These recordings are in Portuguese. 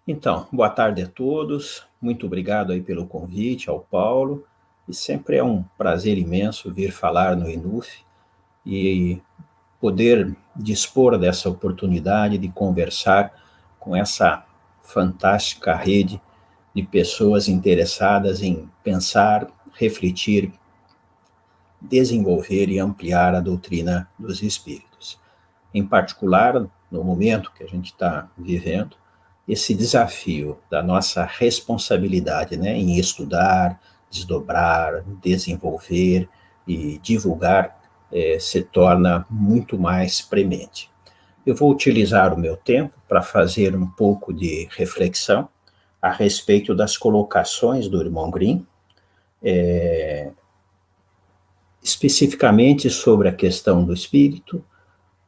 Então, boa tarde a todos. Muito obrigado aí pelo convite, ao Paulo. E sempre é um prazer imenso vir falar no INUF e poder dispor dessa oportunidade de conversar com essa fantástica rede de pessoas interessadas em pensar, refletir, desenvolver e ampliar a doutrina dos espíritos. Em particular, no momento que a gente está vivendo, esse desafio da nossa responsabilidade, né, em estudar, desdobrar, desenvolver e divulgar se torna muito mais premente. Eu vou utilizar o meu tempo para fazer um pouco de reflexão a respeito das colocações do irmão Grimm, especificamente sobre a questão do espírito,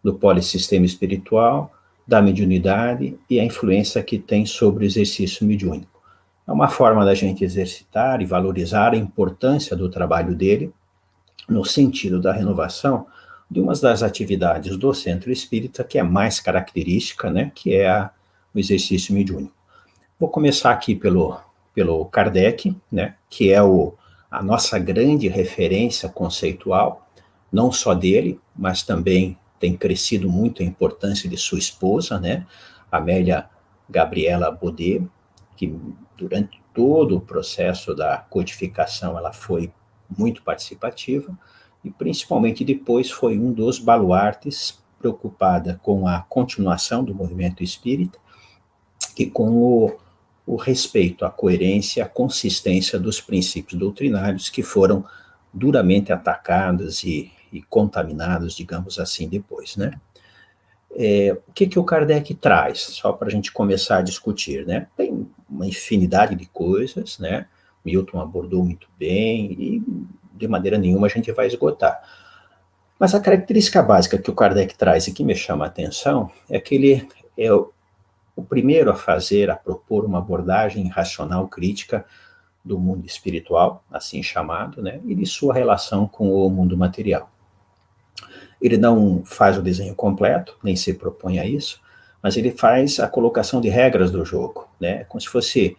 do polissistema espiritual, da mediunidade e a influência que tem sobre o exercício mediúnico. É uma forma da gente exercitar e valorizar a importância do trabalho dele no sentido da renovação de uma das atividades do centro espírita que é mais característica, né, que é o exercício mediúnico. Vou começar aqui pelo Kardec, né, que é a nossa grande referência conceitual, não só dele, mas também tem crescido muito a importância de sua esposa, né, Amélia Gabriela Baudet, que durante todo o processo da codificação ela foi muito participativa, e principalmente depois foi um dos baluartes preocupada com a continuação do movimento espírita e com o respeito à coerência e à consistência dos princípios doutrinários que foram duramente atacados e contaminados, digamos assim, depois, né? O que o Kardec traz, só para a gente começar a discutir, né? Tem uma infinidade de coisas, né? Milton abordou muito bem e de maneira nenhuma a gente vai esgotar. Mas a característica básica que o Kardec traz e que me chama a atenção é que ele é o primeiro a propor uma abordagem racional crítica do mundo espiritual, assim chamado, né, e de sua relação com o mundo material. Ele não faz o desenho completo, nem se propõe a isso, mas ele faz a colocação de regras do jogo, né, como se fosse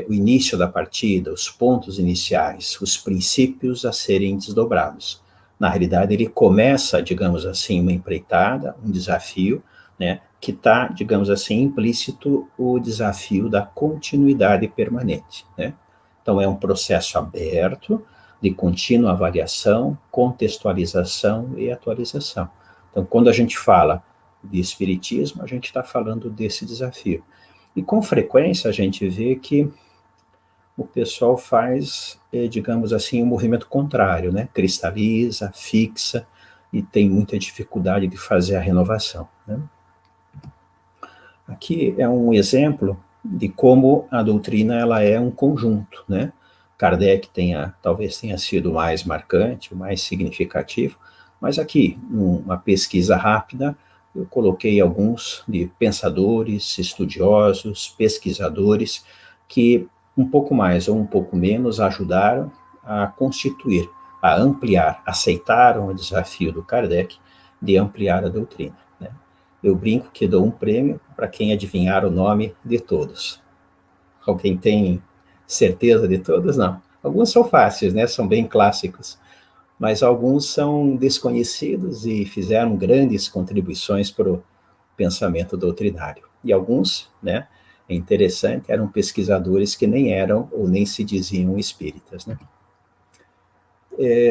o início da partida, os pontos iniciais, os princípios a serem desdobrados. Na realidade, ele começa, digamos assim, uma empreitada, um desafio, né, que está, digamos assim, implícito o desafio da continuidade permanente, né? Então, é um processo aberto, de contínua avaliação, contextualização e atualização. Então, quando a gente fala de espiritismo, a gente está falando desse desafio. E com frequência a gente vê que o pessoal faz, digamos assim, um movimento contrário, né? Cristaliza, fixa e tem muita dificuldade de fazer a renovação, né? Aqui é um exemplo de como a doutrina ela é um conjunto, né? Kardec talvez tenha sido o mais marcante, o mais significativo, mas aqui, numa pesquisa rápida, eu coloquei alguns de pensadores, estudiosos, pesquisadores, que um pouco mais ou um pouco menos ajudaram a constituir, a ampliar, aceitaram o desafio do Kardec de ampliar a doutrina, né? Eu brinco que dou um prêmio para quem adivinhar o nome de todos. Alguém tem certeza de todos? Não. Alguns são fáceis, né? São bem clássicos, mas alguns são desconhecidos e fizeram grandes contribuições para o pensamento doutrinário. E alguns, né, é interessante, eram pesquisadores que nem eram ou nem se diziam espíritas, né?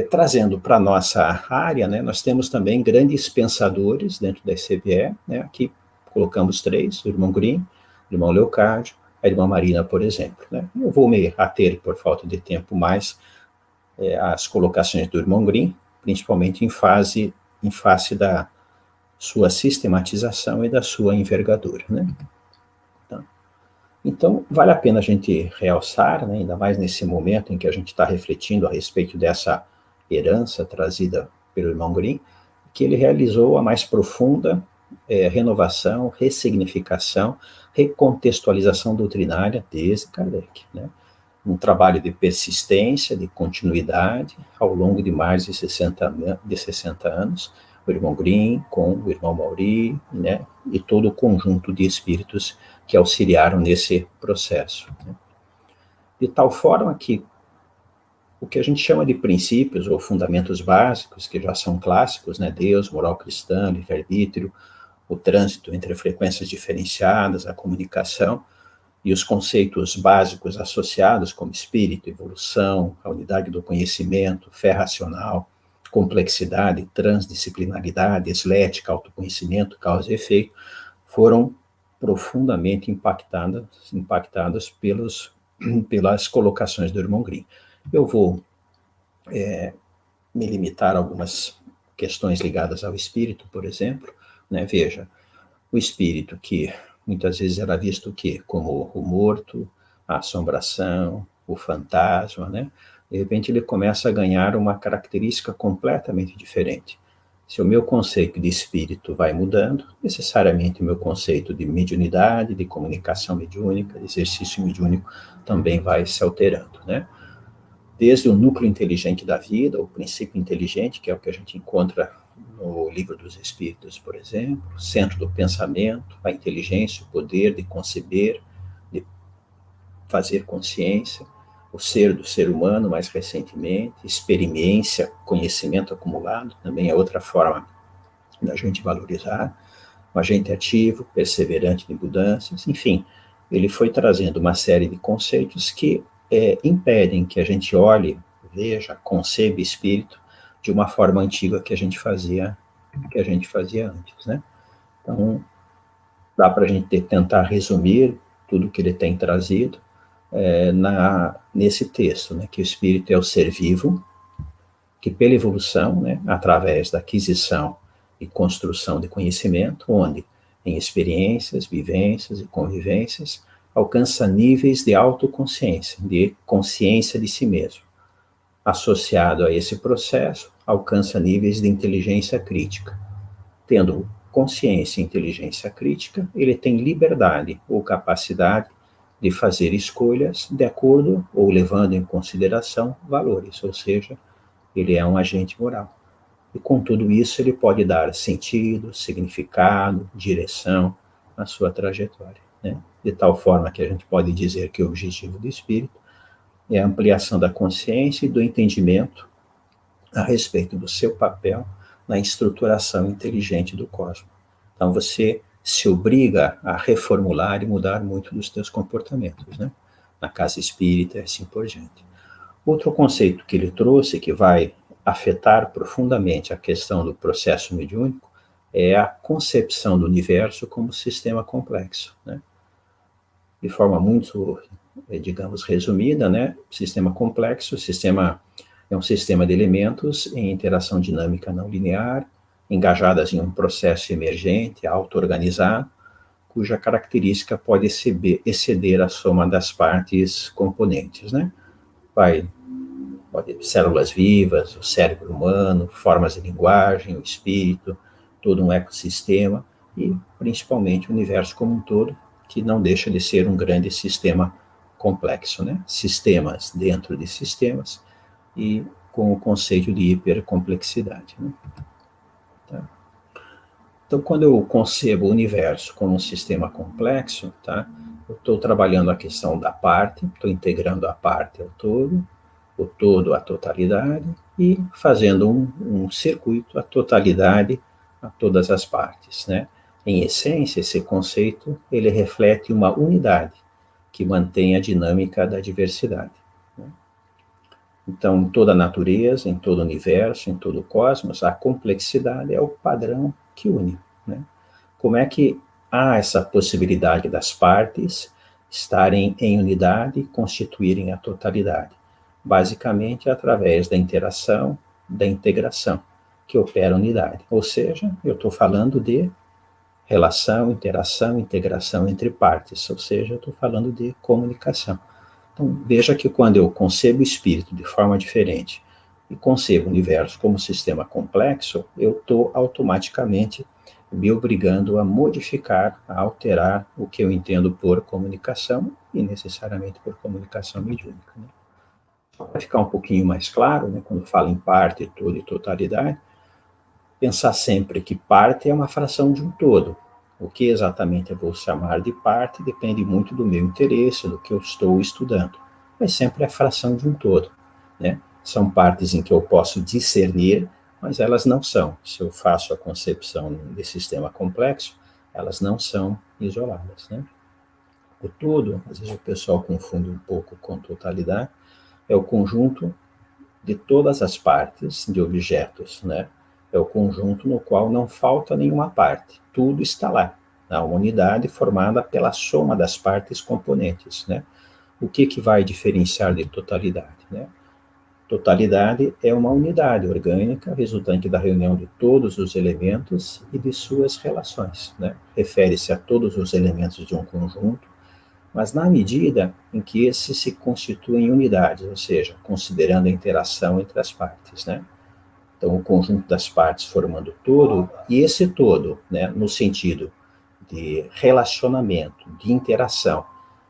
Trazendo para a nossa área, né, nós temos também grandes pensadores dentro da ICBE, né, aqui colocamos três, o irmão Grimm, o irmão Leocádio, a irmã Marina, por exemplo, né? Eu vou me ater, por falta de tempo, mais às colocações do irmão Grimm, principalmente em face da sua sistematização e da sua envergadura, né? Então, vale a pena a gente realçar, né, ainda mais nesse momento em que a gente está refletindo a respeito dessa herança trazida pelo irmão Grimm, que ele realizou a mais profunda renovação, ressignificação, recontextualização doutrinária desde Kardec, né? Um trabalho de persistência, de continuidade, ao longo de mais de 60 anos, o irmão Grimm com o irmão Mauri, né? e todo o conjunto de espíritos que auxiliaram nesse processo. De tal forma que o que a gente chama de princípios ou fundamentos básicos, que já são clássicos, né, Deus, moral cristã, livre-arbítrio, o trânsito entre frequências diferenciadas, a comunicação, e os conceitos básicos associados, como espírito, evolução, a unidade do conhecimento, fé racional, complexidade, transdisciplinaridade, eslética, autoconhecimento, causa e efeito, foram profundamente impactadas pelas colocações do irmão Grimm. Eu vou me limitar a algumas questões ligadas ao espírito, por exemplo, né? Veja, o espírito que muitas vezes era visto como o morto, a assombração, o fantasma, né? De repente ele começa a ganhar uma característica completamente diferente. Se o meu conceito de espírito vai mudando, necessariamente o meu conceito de mediunidade, de comunicação mediúnica, de exercício mediúnico também vai se alterando, né? Desde o núcleo inteligente da vida, o princípio inteligente, que é o que a gente encontra no Livro dos Espíritos, por exemplo, centro do pensamento, a inteligência, o poder de conceber, de fazer consciência, o ser do ser humano, mais recentemente, experiência, conhecimento acumulado, também é outra forma da gente valorizar, um agente ativo, perseverante de mudanças, enfim, ele foi trazendo uma série de conceitos que impedem que a gente olhe, veja, conceba espírito de uma forma antiga que a gente fazia antes, né? Então, dá para a gente tentar resumir tudo que ele tem trazido nesse texto, né? Que o espírito é o ser vivo, que pela evolução, né, através da aquisição e construção de conhecimento, onde em experiências, vivências e convivências, alcança níveis de autoconsciência, de consciência de si mesmo. Associado a esse processo, alcança níveis de inteligência crítica. Tendo consciência e inteligência crítica, ele tem liberdade ou capacidade de fazer escolhas de acordo ou levando em consideração valores, ou seja, ele é um agente moral. E com tudo isso ele pode dar sentido, significado, direção à sua trajetória, né? De tal forma que a gente pode dizer que o objetivo do espírito é a ampliação da consciência e do entendimento a respeito do seu papel na estruturação inteligente do cosmos. Então você se obriga a reformular e mudar muito dos seus comportamentos, né? Na casa espírita e assim por diante. Outro conceito que ele trouxe, que vai afetar profundamente a questão do processo mediúnico, é a concepção do universo como sistema complexo, né? De forma muito, digamos, resumida, né? Sistema complexo, é um sistema de elementos em interação dinâmica não linear, engajadas em um processo emergente, auto-organizado, cuja característica pode exceder a soma das partes componentes, né? Pode células vivas, o cérebro humano, formas de linguagem, o espírito, todo um ecossistema e, principalmente, o universo como um todo, que não deixa de ser um grande sistema complexo, né? Sistemas dentro de sistemas e com o conceito de hipercomplexidade, né? Tá? Então, quando eu concebo o universo como um sistema complexo, tá? Eu estou trabalhando a questão da parte, estou integrando a parte ao todo, o todo à totalidade e fazendo um circuito, a totalidade a todas as partes, né? Em essência, esse conceito, ele reflete uma unidade que mantém a dinâmica da diversidade, né? Então, em toda a natureza, em todo o universo, em todo o cosmos, a complexidade é o padrão que une, né? Como é que há essa possibilidade das partes estarem em unidade e constituírem a totalidade? Basicamente através da interação, da integração, que opera a unidade. Ou seja, eu estou falando de relação, interação, integração entre partes, ou seja, eu estou falando de comunicação. Então, veja que quando eu concebo o espírito de forma diferente e concebo o universo como sistema complexo, eu estou automaticamente me obrigando a modificar, a alterar o que eu entendo por comunicação e necessariamente por comunicação mediúnica, né? Para ficar um pouquinho mais claro, né, quando fala em parte, todo e totalidade, pensar sempre que parte é uma fração de um todo. O que exatamente eu vou chamar de parte depende muito do meu interesse, do que eu estou estudando. Mas sempre é fração de um todo, né? São partes em que eu posso discernir, mas elas não são. Se eu faço a concepção de sistema complexo, elas não são isoladas, né? O todo, às vezes o pessoal confunde um pouco com totalidade, é o conjunto de todas as partes de objetos, né? É o conjunto no qual não falta nenhuma parte, tudo está lá, na unidade formada pela soma das partes componentes, né? O que vai diferenciar de totalidade, né? Totalidade é uma unidade orgânica resultante da reunião de todos os elementos e de suas relações, né? Refere-se a todos os elementos de um conjunto, mas na medida em que esses se constituem unidades, ou seja, considerando a interação entre as partes, né? Então, o conjunto das partes formando todo, e esse todo, né, no sentido de relacionamento, de interação,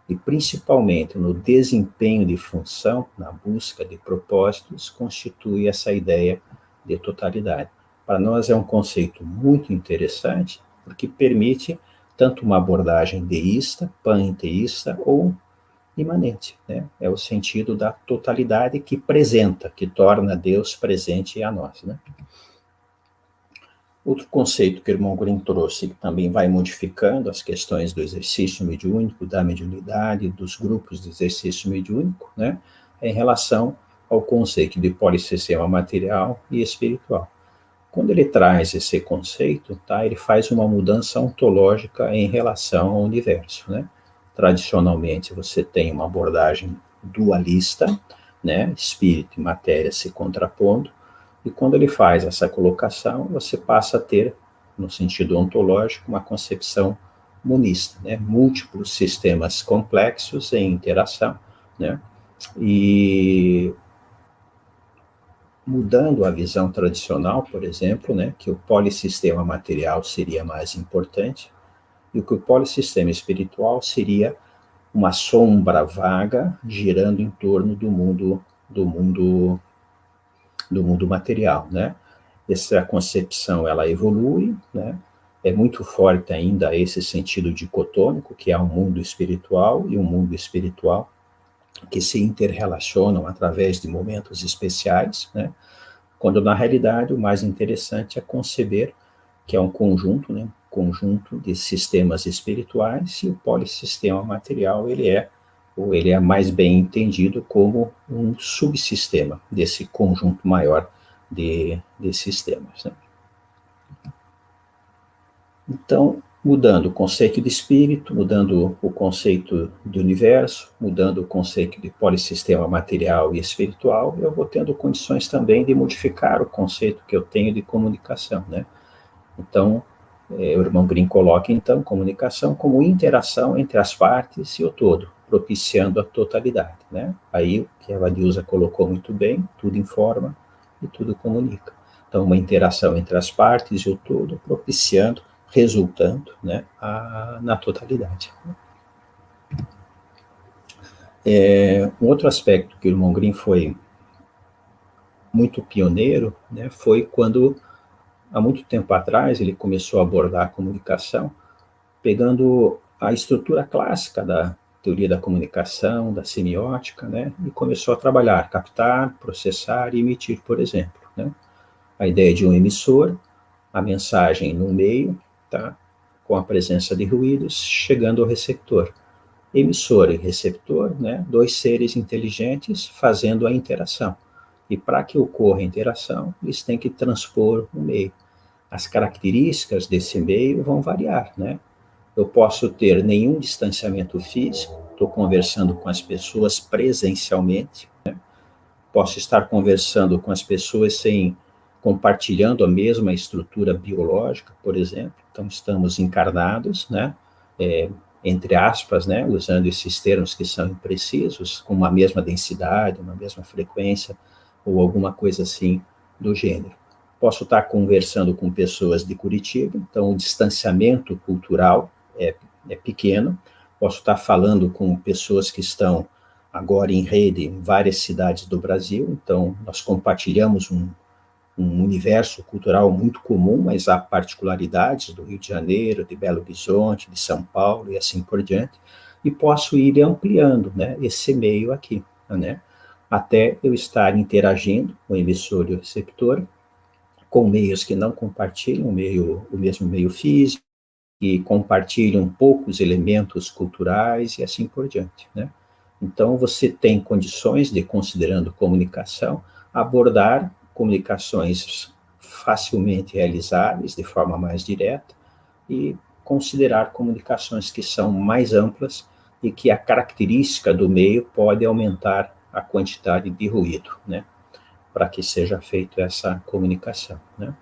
e principalmente no desempenho de função, na busca de propósitos, constitui essa ideia de totalidade. Para nós é um conceito muito interessante, porque permite tanto uma abordagem deísta, panteísta ou imanente, né? É o sentido da totalidade que presenta, que torna Deus presente a nós, né? Outro conceito que o irmão Green trouxe, que também vai modificando as questões do exercício mediúnico, da mediunidade, dos grupos de exercício mediúnico, né? É em relação ao conceito de polissistema material e espiritual. Quando ele traz esse conceito, tá, ele faz uma mudança ontológica em relação ao universo, né? Tradicionalmente, você tem uma abordagem dualista, né? Espírito e matéria se contrapondo, e quando ele faz essa colocação, você passa a ter, no sentido ontológico, uma concepção monista, né? Múltiplos sistemas complexos em interação, né? E mudando a visão tradicional, por exemplo, né, que o polissistema material seria mais importante, e que o polissistema espiritual seria uma sombra vaga girando em torno do mundo material, né? Essa concepção ela evolui, né? É muito forte ainda esse sentido dicotômico, que é um mundo espiritual e um mundo espiritual que se interrelacionam através de momentos especiais, né? Quando na realidade o mais interessante é conceber que é um conjunto, né, conjunto de sistemas espirituais, e o polissistema material ele é mais bem entendido como um subsistema desse conjunto maior de sistemas, né? Então, mudando o conceito de espírito, mudando o conceito de universo, mudando o conceito de polissistema material e espiritual, eu vou tendo condições também de modificar o conceito que eu tenho de comunicação, né? Então, o irmão Green coloca, então, comunicação como interação entre as partes e o todo, propiciando a totalidade, né? Aí, o que a Vadilza colocou muito bem, tudo informa e tudo comunica. Então, uma interação entre as partes e o todo, propiciando, resultando, né, na totalidade. Um outro aspecto que o irmão Green foi muito pioneiro, né, foi quando, há muito tempo atrás, ele começou a abordar a comunicação, pegando a estrutura clássica da teoria da comunicação, da semiótica, né, e começou a trabalhar, captar, processar e emitir, por exemplo, né? A ideia de um emissor, a mensagem no meio, tá, com a presença de ruídos, chegando ao receptor. Emissor e receptor, né, dois seres inteligentes fazendo a interação. E para que ocorra a interação, eles têm que transpor o meio. As características desse meio vão variar, né? Eu posso ter nenhum distanciamento físico, estou conversando com as pessoas presencialmente, né? Posso estar conversando com as pessoas sem compartilhando a mesma estrutura biológica, por exemplo. Então, estamos encarnados, né? Entre aspas, né? Usando esses termos que são imprecisos, com uma mesma densidade, uma mesma frequência, ou alguma coisa assim do gênero. Posso estar conversando com pessoas de Curitiba, então o distanciamento cultural é pequeno. Posso estar falando com pessoas que estão agora em rede em várias cidades do Brasil, então nós compartilhamos um universo cultural muito comum, mas há particularidades do Rio de Janeiro, de Belo Horizonte, de São Paulo e assim por diante, e posso ir ampliando, né, esse meio aqui, né, até eu estar interagindo com o emissor e o receptor, com meios que não compartilham o mesmo meio físico, e compartilham poucos elementos culturais e assim por diante, né? Então, você tem condições de, considerando comunicação, abordar comunicações facilmente realizáveis, de forma mais direta, e considerar comunicações que são mais amplas e que a característica do meio pode aumentar a quantidade de ruído, né? Para que seja feita essa comunicação, né?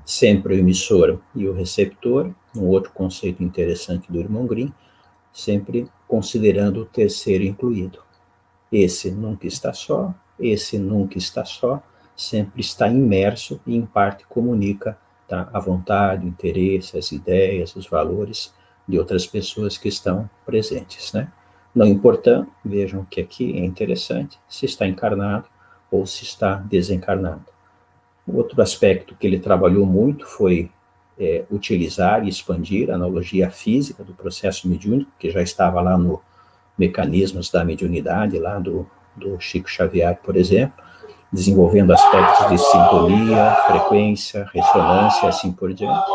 Sempre o emissor e o receptor, um outro conceito interessante do irmão Grimm, sempre considerando o terceiro incluído. Esse nunca está só, esse nunca está só, sempre está imerso e, em parte, comunica, tá, a vontade, o interesse, as ideias, os valores de outras pessoas que estão presentes, né? Não importando, vejam que aqui é interessante, se está encarnado ou se está desencarnado. Outro aspecto que ele trabalhou muito foi utilizar e expandir a analogia física do processo mediúnico, que já estava lá no Mecanismos da Mediunidade, lá do Chico Xavier, por exemplo, desenvolvendo aspectos de sintonia, frequência, ressonância, assim por diante.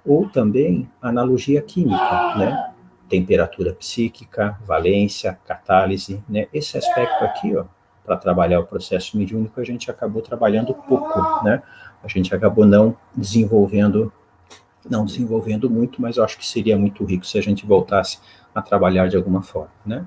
Ou também analogia química, né? Temperatura psíquica, valência, catálise, né? Esse aspecto aqui, ó, para trabalhar o processo mediúnico, a gente acabou trabalhando pouco, né? A gente acabou não desenvolvendo muito, mas eu acho que seria muito rico se a gente voltasse a trabalhar de alguma forma, né?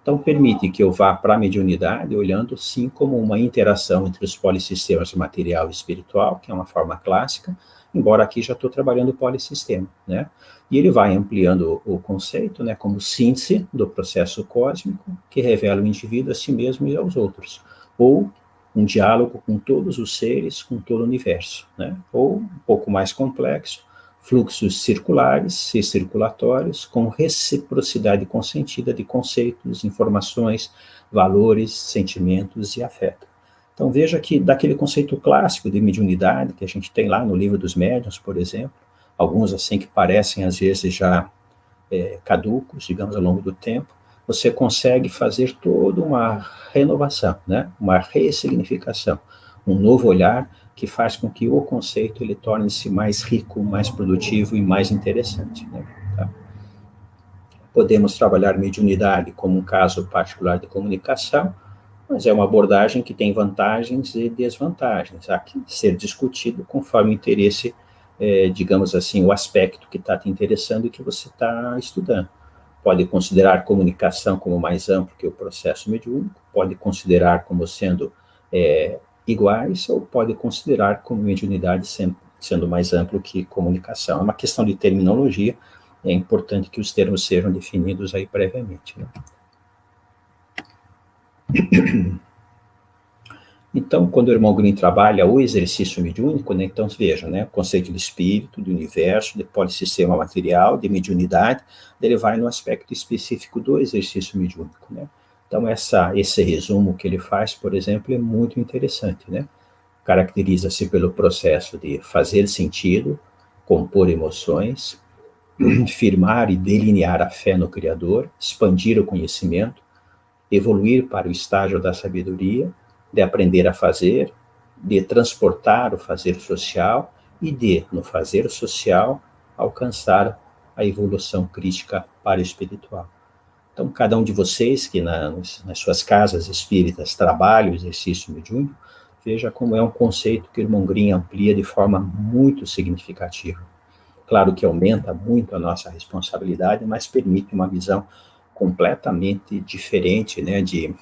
Então, permite que eu vá para a mediunidade olhando, sim, como uma interação entre os polissistemas material e espiritual, que é uma forma clássica, embora aqui já estou trabalhando o polissistema, né? E ele vai ampliando o conceito, né, como síntese do processo cósmico, que revela o indivíduo a si mesmo e aos outros, ou um diálogo com todos os seres, com todo o universo, né? Ou, um pouco mais complexo, fluxos circulares e circulatórios com reciprocidade consentida de conceitos, informações, valores, sentimentos e afeto. Então veja que daquele conceito clássico de mediunidade que a gente tem lá no Livro dos Médiuns, por exemplo, alguns assim que parecem às vezes já caducos, digamos, ao longo do tempo, você consegue fazer toda uma renovação, né? Uma ressignificação, um novo olhar que faz com que o conceito ele torne-se mais rico, mais produtivo e mais interessante, né? Tá? Podemos trabalhar mediunidade como um caso particular de comunicação, mas é uma abordagem que tem vantagens e desvantagens, há que ser discutido conforme o interesse, digamos assim, o aspecto que está te interessando e que você está estudando. Pode considerar comunicação como mais amplo que o processo mediúnico, pode considerar como sendo iguais, ou pode considerar como mediunidade sendo mais amplo que comunicação. É uma questão de terminologia, é importante que os termos sejam definidos aí previamente, né? Então, quando o irmão Grimm trabalha o exercício mediúnico, né, então veja, né, o conceito de espírito, de universo, de polissistema material, de mediunidade, ele vai no aspecto específico do exercício mediúnico, né? Então, esse resumo que ele faz, por exemplo, é muito interessante, né? Caracteriza-se pelo processo de fazer sentido, compor emoções, firmar e delinear a fé no Criador, expandir o conhecimento, evoluir para o estágio da sabedoria, de aprender a fazer, de transportar o fazer social e de, no fazer social, alcançar a evolução crítica para o espiritual. Então, cada um de vocês que nas suas casas espíritas trabalha o exercício mediúnico, veja como é um conceito que o irmão Grimm amplia de forma muito significativa. Claro que aumenta muito a nossa responsabilidade, mas permite uma visão completamente diferente, né, de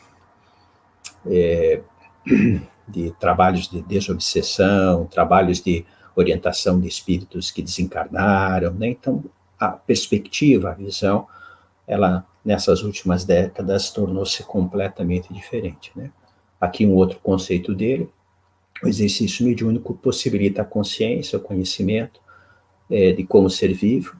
trabalhos de desobsessão, trabalhos de orientação de espíritos que desencarnaram, né? Então, a perspectiva, a visão, ela, nessas últimas décadas, tornou-se completamente diferente, né? Aqui um outro conceito dele, o exercício mediúnico possibilita a consciência, o conhecimento de como ser vivo,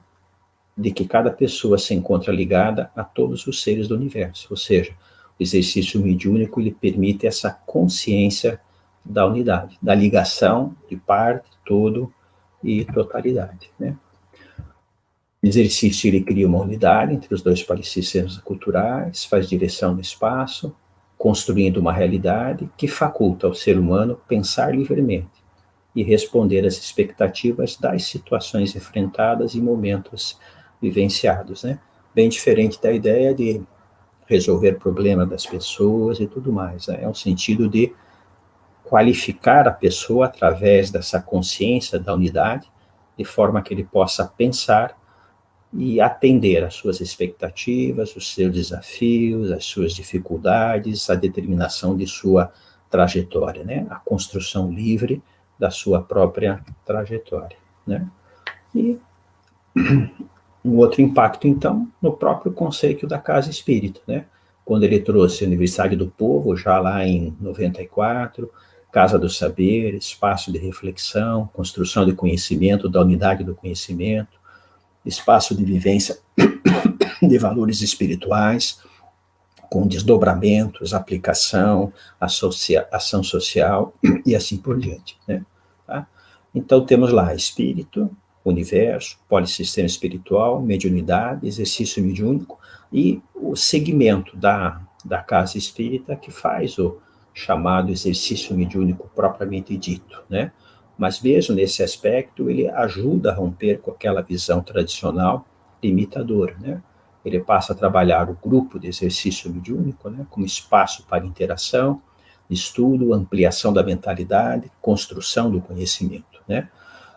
de que cada pessoa se encontra ligada a todos os seres do universo, ou seja, o exercício mediúnico lhe permite essa consciência da unidade, da ligação de parte, todo e totalidade, né? O exercício, ele cria uma unidade entre os dois parasistemas culturais, faz direção no espaço, construindo uma realidade que faculta ao ser humano pensar livremente e responder às expectativas das situações enfrentadas e momentos vivenciados, né? Bem diferente da ideia de resolver problemas das pessoas e tudo mais, né? É um sentido de qualificar a pessoa através dessa consciência da unidade, de forma que ele possa pensar e atender às suas expectativas, os seus desafios, as suas dificuldades, a determinação de sua trajetória, né? A construção livre da sua própria trajetória, né? E um outro impacto, então, no próprio conceito da casa espírita, né? Quando ele trouxe a Universidade do Povo, já lá em 94, Casa do Saber, espaço de reflexão, construção de conhecimento, da unidade do conhecimento, espaço de vivência de valores espirituais, com desdobramentos, aplicação, ação social e assim por diante, né? Tá? Então, temos lá espírito, universo, polissistema espiritual, mediunidade, exercício mediúnico e o segmento da casa espírita que faz o chamado exercício mediúnico propriamente dito, né? Mas mesmo nesse aspecto, ele ajuda a romper com aquela visão tradicional limitadora, né? Ele passa a trabalhar o grupo de exercício mediúnico, né, como espaço para interação, estudo, ampliação da mentalidade, construção do conhecimento, né?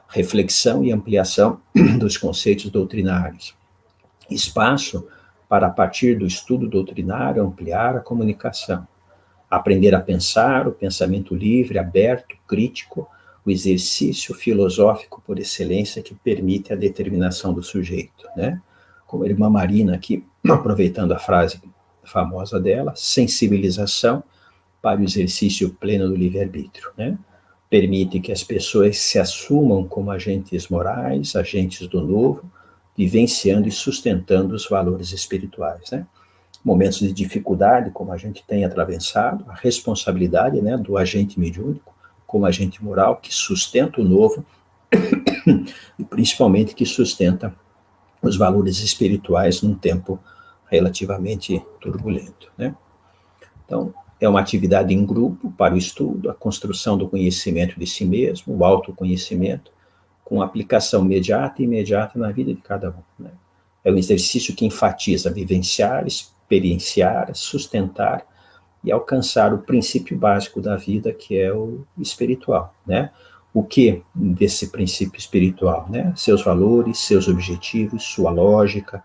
Reflexão e ampliação dos conceitos doutrinários. Espaço para, a partir do estudo doutrinário, ampliar a comunicação. Aprender a pensar, o pensamento livre, aberto, crítico, o exercício filosófico por excelência que permite a determinação do sujeito, né? Como a irmã Marina aqui, aproveitando a frase famosa dela, sensibilização para o exercício pleno do livre-arbítrio, né? Permite que as pessoas se assumam como agentes morais, agentes do novo, vivenciando e sustentando os valores espirituais, né? Momentos de dificuldade, como a gente tem atravessado, a responsabilidade, né, do agente mediúnico, como agente moral, que sustenta o novo e principalmente que sustenta os valores espirituais num tempo relativamente turbulento, né? Então, é uma atividade em grupo para o estudo, a construção do conhecimento de si mesmo, o autoconhecimento, com aplicação imediata na vida de cada um, né? É um exercício que enfatiza vivenciar, experienciar, sustentar e alcançar o princípio básico da vida, que é o espiritual, né? O que desse princípio espiritual, né? Seus valores, seus objetivos, sua lógica.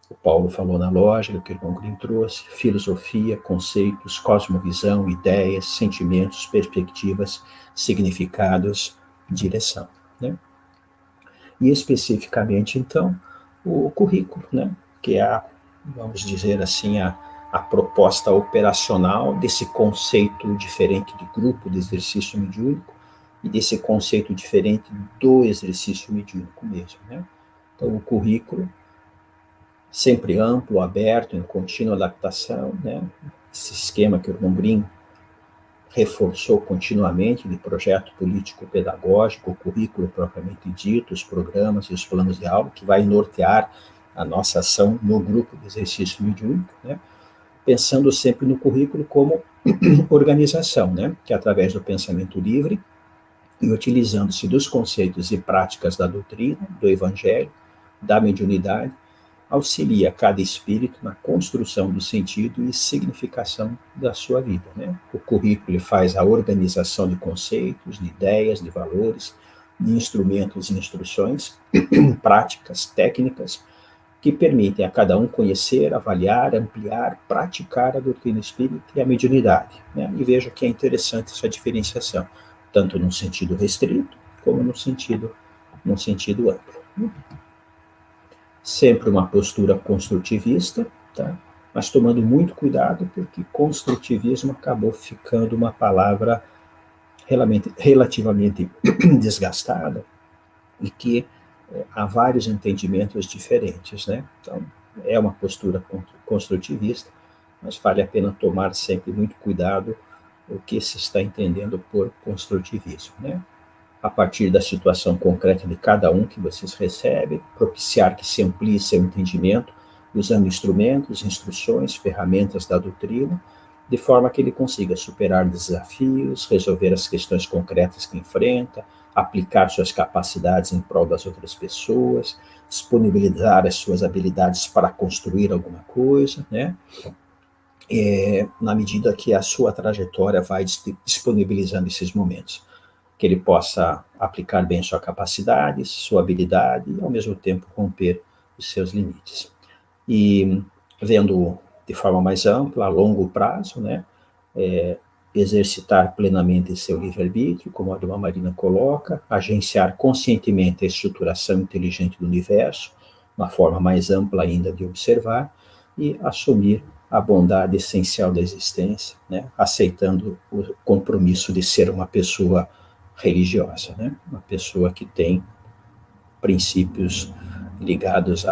O Paulo falou na lógica, que o irmão Grimm trouxe, filosofia, conceitos, cosmovisão, ideias, sentimentos, perspectivas, significados, direção, né? E especificamente, então, o currículo, né? Que é a, vamos dizer assim, a proposta operacional desse conceito diferente de grupo de exercício mediúnico e desse conceito diferente do exercício mediúnico mesmo, né? Então, o currículo, sempre amplo, aberto, em contínua adaptação, né? Esse esquema que o irmão Grimm reforçou continuamente de projeto político-pedagógico, o currículo propriamente dito, os programas e os planos de aula, que vai nortear a nossa ação no grupo de exercício mediúnico, né? Pensando sempre no currículo como organização, né? Que através do pensamento livre e utilizando-se dos conceitos e práticas da doutrina, do evangelho, da mediunidade, auxilia cada espírito na construção do sentido e significação da sua vida, né? O currículo faz a organização de conceitos, de ideias, de valores, de instrumentos e instruções, práticas, técnicas, que permitem a cada um conhecer, avaliar, ampliar, praticar a doutrina espírita e a mediunidade, né? E veja que é interessante essa diferenciação, tanto num sentido restrito, como num sentido amplo. Sempre uma postura construtivista, tá? Mas tomando muito cuidado, porque construtivismo acabou ficando uma palavra relativamente desgastada e que há vários entendimentos diferentes, né? Então, é uma postura construtivista, mas vale a pena tomar sempre muito cuidado o que se está entendendo por construtivismo, né? A partir da situação concreta de cada um que vocês recebem, propiciar que se amplie seu entendimento, usando instrumentos, instruções, ferramentas da doutrina, de forma que ele consiga superar desafios, resolver as questões concretas que enfrenta, aplicar suas capacidades em prol das outras pessoas, disponibilizar as suas habilidades para construir alguma coisa, né? Na medida que a sua trajetória vai disponibilizando esses momentos, que ele possa aplicar bem sua capacidade, sua habilidade e, ao mesmo tempo, romper os seus limites. E vendo de forma mais ampla, a longo prazo, né, exercitar plenamente seu livre-arbítrio, como a Dona Marina coloca, agenciar conscientemente a estruturação inteligente do universo, uma forma mais ampla ainda de observar, e assumir a bondade essencial da existência, né, aceitando o compromisso de ser uma pessoa religiosa, né, uma pessoa que tem princípios ligados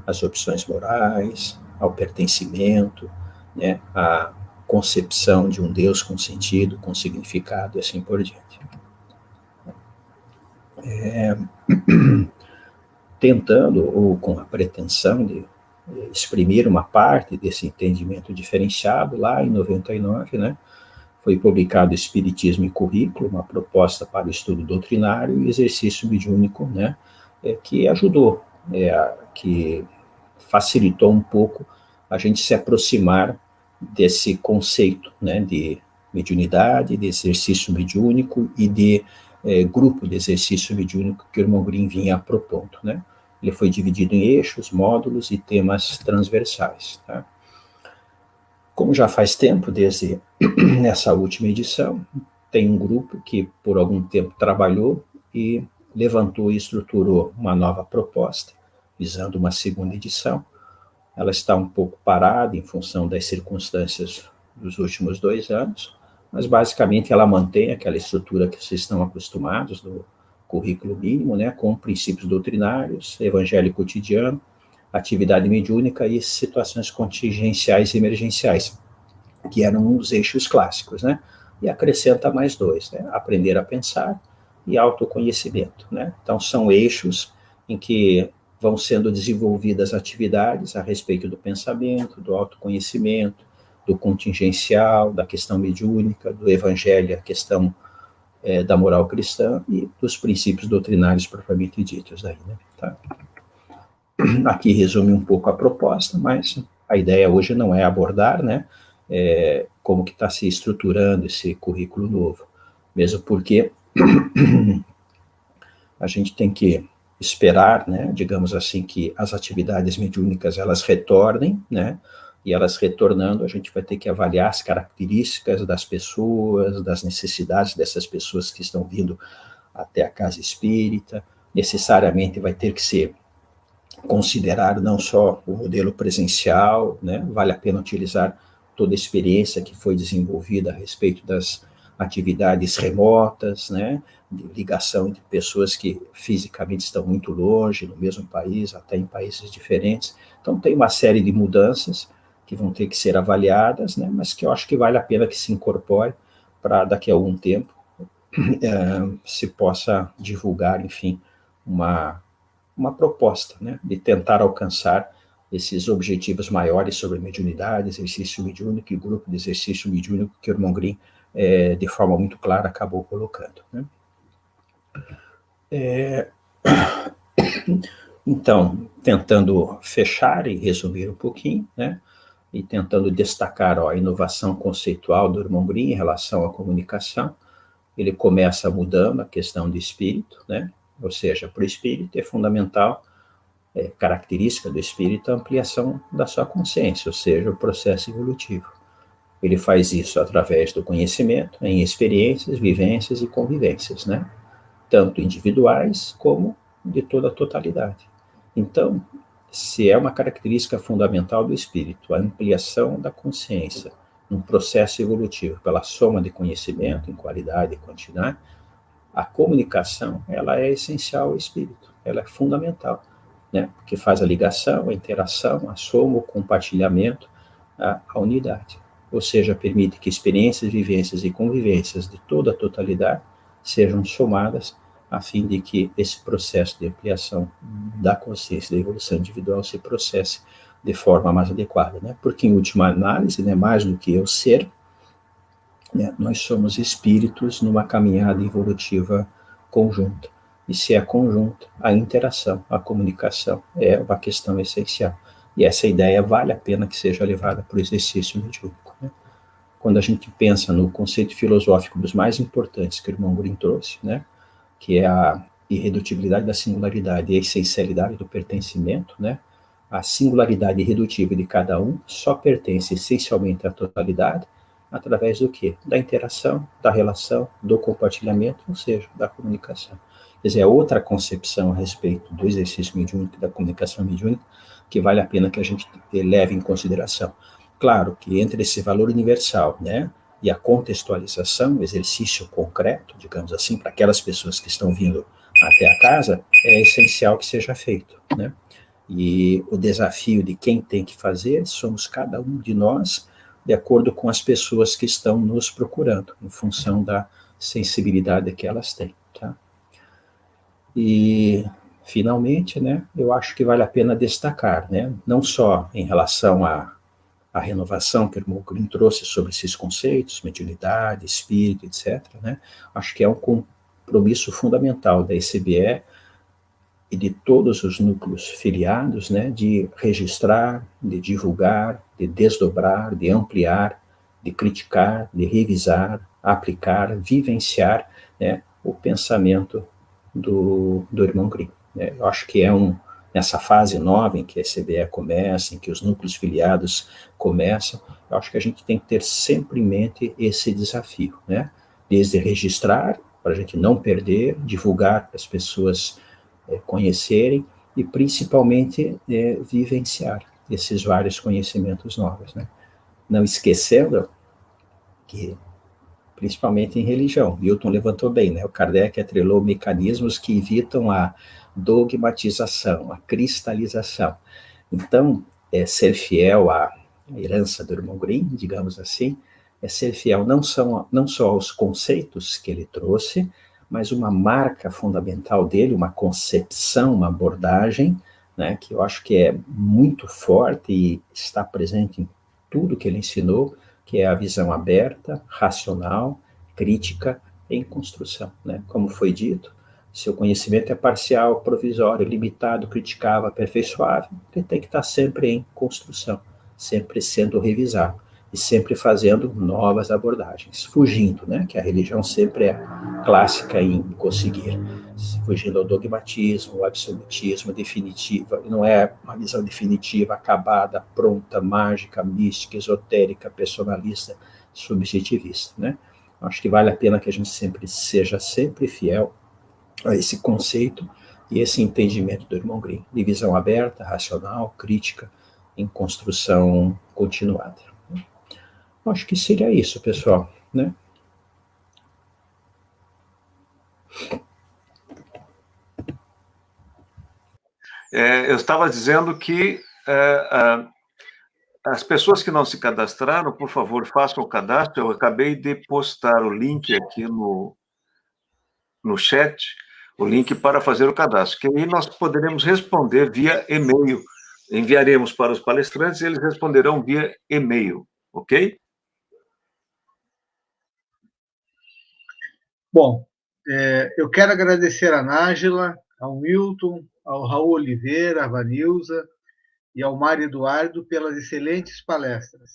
às opções morais, ao pertencimento, né, à concepção de um Deus com sentido, com significado e assim por diante. Tentando, ou com a pretensão de exprimir uma parte desse entendimento diferenciado, lá em 99, né, foi publicado Espiritismo e Currículo, uma proposta para o estudo doutrinário e exercício mediúnico, né, que ajudou, que facilitou um pouco a gente se aproximar desse conceito, né, de mediunidade, de exercício mediúnico e de grupo de exercício mediúnico que o irmão Grimm vinha propondo, né? Ele foi dividido em eixos, módulos e temas transversais, tá? Como já faz tempo, desde essa última edição, tem um grupo que por algum tempo trabalhou e levantou e estruturou uma nova proposta, visando uma segunda edição. Ela está um pouco parada em função das circunstâncias dos últimos 2 anos, mas basicamente ela mantém aquela estrutura que vocês estão acostumados, do currículo mínimo, né, com princípios doutrinários, evangelho cotidiano, atividade mediúnica e situações contingenciais e emergenciais, que eram um dos eixos clássicos, né? E acrescenta mais 2, né? Aprender a pensar e autoconhecimento, né? Então, são eixos em que vão sendo desenvolvidas atividades a respeito do pensamento, do autoconhecimento, do contingencial, da questão mediúnica, do evangelho, a questão da moral cristã e dos princípios doutrinários propriamente ditos aí, né? Tá? Aqui resume um pouco a proposta, mas a ideia hoje não é abordar, né, como que está se estruturando esse currículo novo, mesmo porque a gente tem que esperar, né, digamos assim, que as atividades mediúnicas elas retornem, né, e elas retornando, a gente vai ter que avaliar as características das pessoas, das necessidades dessas pessoas que estão vindo até a casa espírita, necessariamente vai ter que ser considerar não só o modelo presencial, né, vale a pena utilizar toda a experiência que foi desenvolvida a respeito das atividades remotas, né, de ligação entre pessoas que fisicamente estão muito longe, no mesmo país, até em países diferentes. Então, tem uma série de mudanças que vão ter que ser avaliadas, né, mas que eu acho que vale a pena que se incorpore para daqui a algum tempo se possa divulgar, enfim, uma proposta, né, de tentar alcançar esses objetivos maiores sobre mediunidade, exercício mediúnico e grupo de exercício mediúnico que o irmão Grimm, de forma muito clara, acabou colocando, né. Então, tentando fechar e resumir um pouquinho, né, e tentando destacar a inovação conceitual do irmão Grimm em relação à comunicação, ele começa mudando a questão do espírito, né, ou seja, para o espírito é fundamental, característica do espírito, a ampliação da sua consciência, ou seja, o processo evolutivo. Ele faz isso através do conhecimento, em experiências, vivências e convivências, né? Tanto individuais como de toda a totalidade. Então, se é uma característica fundamental do espírito, a ampliação da consciência, num processo evolutivo, pela soma de conhecimento em qualidade e quantidade, a comunicação, ela é essencial ao espírito, ela é fundamental, né? Porque faz a ligação, a interação, a soma, o compartilhamento, a unidade. ou seja, permite que experiências, vivências e convivências de toda a totalidade sejam somadas a fim de que esse processo de ampliação da consciência, da evolução individual se processe de forma mais adequada, né? Porque, em última análise, né, mais do que eu ser, né, nós somos espíritos numa caminhada evolutiva conjunta. E se é conjunta, a interação, a comunicação é uma questão essencial. E essa ideia vale a pena que seja levada para o exercício mediúnico, né? Quando a gente pensa no conceito filosófico dos mais importantes que o irmão Green trouxe, né, que é a irredutibilidade da singularidade e a essencialidade do pertencimento, né? A singularidade irredutível de cada um só pertence essencialmente à totalidade através do quê? Da interação, da relação, do compartilhamento, ou seja, da comunicação. Quer dizer, é outra concepção a respeito do exercício mediúnico e da comunicação mediúnica que vale a pena que a gente leve em consideração. Claro que entre esse valor universal, né, e a contextualização, o exercício concreto, digamos assim, para aquelas pessoas que estão vindo até a casa, é essencial que seja feito, né? E o desafio de quem tem que fazer somos cada um de nós, de acordo com as pessoas que estão nos procurando, em função da sensibilidade que elas têm, tá? E, finalmente, né, eu acho que vale a pena destacar, né, não só em relação à renovação que o irmão Green trouxe sobre esses conceitos, mediunidade, espírito, etc., né, acho que é um compromisso fundamental da ECBE e de todos os núcleos filiados, né, de registrar, de divulgar, de desdobrar, de ampliar, de criticar, de revisar, aplicar, vivenciar, né, o pensamento do irmão Grimm, né? Eu acho que nessa fase nova em que a CBE começa, em que os núcleos filiados começam, eu acho que a gente tem que ter sempre em mente esse desafio, né? Desde registrar, para a gente não perder, divulgar para as pessoas conhecerem e principalmente vivenciar esses vários conhecimentos novos, né? Não esquecendo que, principalmente em religião, Milton levantou bem, né? O Kardec atrelou mecanismos que evitam a dogmatização, a cristalização. Então, ser fiel à herança do irmão Grimm, digamos assim, é ser fiel não só aos conceitos que ele trouxe, mas uma marca fundamental dele, uma concepção, uma abordagem, né, que eu acho que é muito forte e está presente em tudo que ele ensinou, que é a visão aberta, racional, crítica em construção, né? Como foi dito, se o conhecimento é parcial, provisório, limitado, criticável, aperfeiçoável, ele tem que estar sempre em construção, sempre sendo revisado e sempre fazendo novas abordagens, fugindo, né? Que a religião sempre é clássica em conseguir, fugindo ao dogmatismo, ao absolutismo definitiva, não é uma visão definitiva, acabada, pronta, mágica, mística, esotérica, personalista, subjetivista, né? Acho que vale a pena que a gente sempre seja sempre fiel a esse conceito e esse entendimento do irmão Grimm, de visão aberta, racional, crítica, em construção continuada. Acho que seria isso, pessoal, né? Eu estava dizendo que as pessoas que não se cadastraram, por favor, façam o cadastro. Eu acabei de postar o link aqui no chat, o link para fazer o cadastro, que aí nós poderemos responder via e-mail. Enviaremos para os palestrantes e eles responderão via e-mail, ok? Bom, eu quero agradecer a Nájila, ao Milton, ao Raul Oliveira, à Vanilza e ao Mário Eduardo pelas excelentes palestras.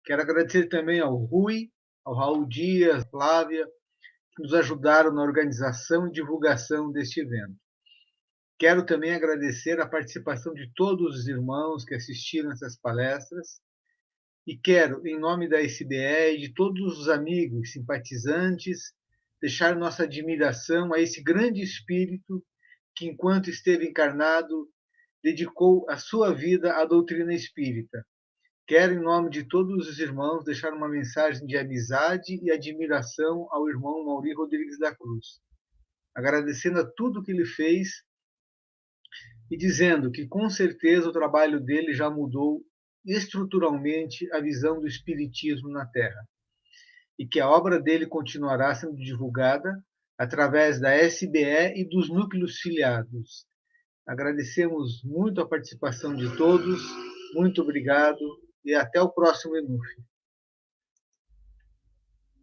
Quero agradecer também ao Rui, ao Raul Dias, Flávia, que nos ajudaram na organização e divulgação deste evento. Quero também agradecer a participação de todos os irmãos que assistiram essas palestras e quero, em nome da SBE e de todos os amigos simpatizantes, deixar nossa admiração a esse grande espírito que, enquanto esteve encarnado, dedicou a sua vida à doutrina espírita. Quero, em nome de todos os irmãos, deixar uma mensagem de amizade e admiração ao irmão Mauri Rodrigues da Cruz, agradecendo a tudo que ele fez e dizendo que, com certeza, o trabalho dele já mudou estruturalmente a visão do Espiritismo na Terra, e que a obra dele continuará sendo divulgada através da SBE e dos núcleos filiados. Agradecemos muito a participação de todos, muito obrigado e até o próximo ENUF.